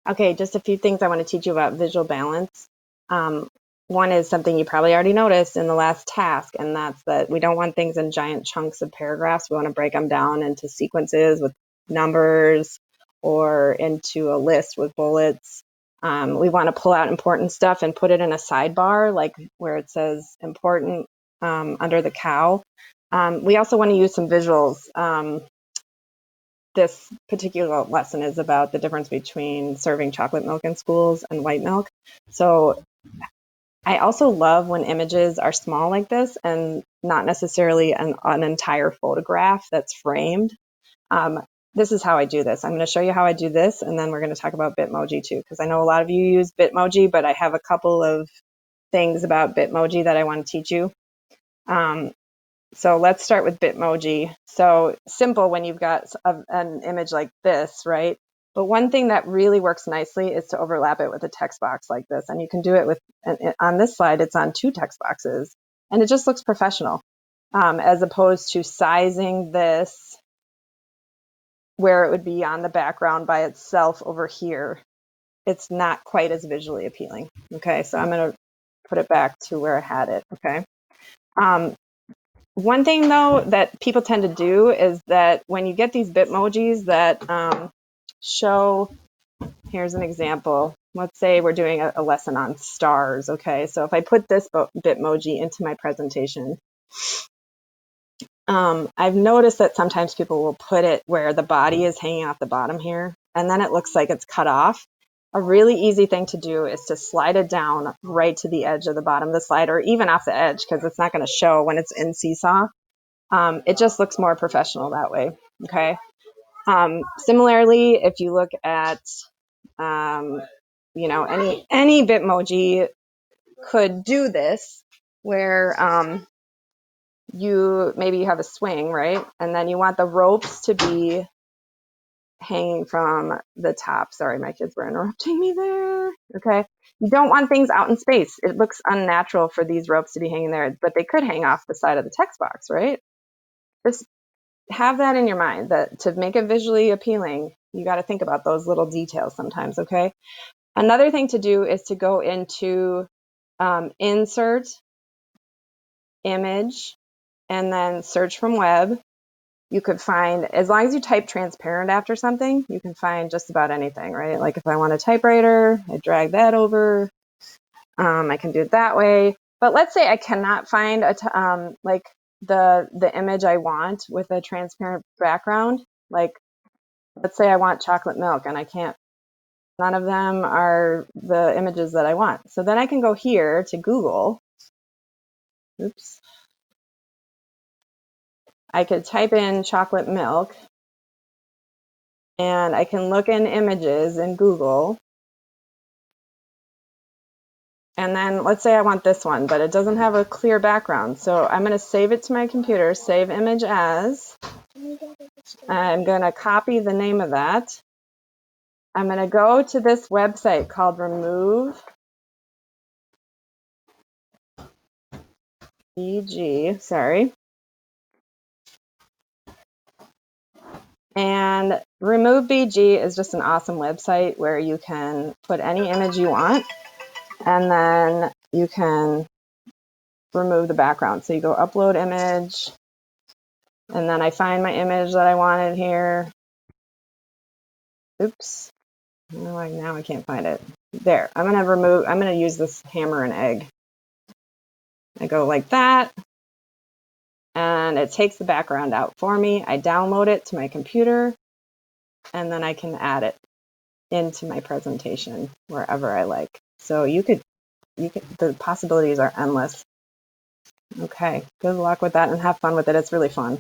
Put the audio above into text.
Okay, just a few things I want to teach you about visual balance. One is something you probably already noticed in the last task, and that's that we don't want things in giant chunks of paragraphs. We want to break them down into sequences with numbers or into a list with bullets. We want to pull out important stuff and put it in a sidebar, like where it says important under the cow. We also want to use some visuals. This particular lesson is about the difference between serving chocolate milk in schools and white milk. So I also love when images are small like this and not necessarily an entire photograph that's framed. This is how I do this. I'm going to show you how I do this, and then we're going to talk about Bitmoji too, because I know a lot of you use Bitmoji, but I have a couple of things about Bitmoji that I want to teach you. So let's start with Bitmoji. So simple when you've got an image like this, right? But one thing that really works nicely is to overlap it with a text box like this. And you can do it with, on this slide, it's on 2 text boxes. And it just looks professional, as opposed to sizing this where it would be on the background by itself over here. It's not quite as visually appealing. Okay, so I'm going to put it back to where I had it. Okay. One thing, though, that people tend to do is that when you get these Bitmojis that show, here's an example. Let's say we're doing a lesson on stars, okay? So if I put this Bitmoji into my presentation, I've noticed that sometimes people will put it where the body is hanging off the bottom here, and then it looks like it's cut off. A really easy thing to do is to slide it down right to the edge of the bottom of the slide, or even off the edge, because it's not going to show when it's in Seesaw. It just looks more professional that way, okay? Similarly, if you look at, you know, any Bitmoji could do this, where maybe you have a swing, right? And then you want the ropes to be hanging from the top. Sorry, my kids were interrupting me there. Okay. You don't want things out in space. It looks unnatural for these ropes to be hanging there, but they could hang off the side of the text box, right? Just have that in your mind, that to make it visually appealing, you got to think about those little details sometimes, okay? Another thing to do is to go into insert, image, and then search from web. You could find, as long as you type transparent after something, you can find just about anything, right? Like if I want a typewriter, I drag that over. I can do it that way. But let's say I cannot find like the image I want with a transparent background. Like let's say I want chocolate milk and I can't, none of them are the images that I want. So then I can go here to Google. Oops. I could type in chocolate milk and I can look in images in Google. And then let's say I want this one, but it doesn't have a clear background. So I'm going to save it to my computer, save image as. I'm going to copy the name of that. I'm going to go to this website called Remove BG, sorry. And Remove BG is just an awesome website where you can put any image you want, and then you can remove the background. So you go upload image, and then I find my image that I wanted here. Oops. Now I can't find it. There. I'm going to use this hammer and egg. I go like that, and it takes the background out for me. I download it to my computer, and then I can add it into my presentation wherever I like. So the possibilities are endless. Okay, good luck with that and have fun with it. It's really fun.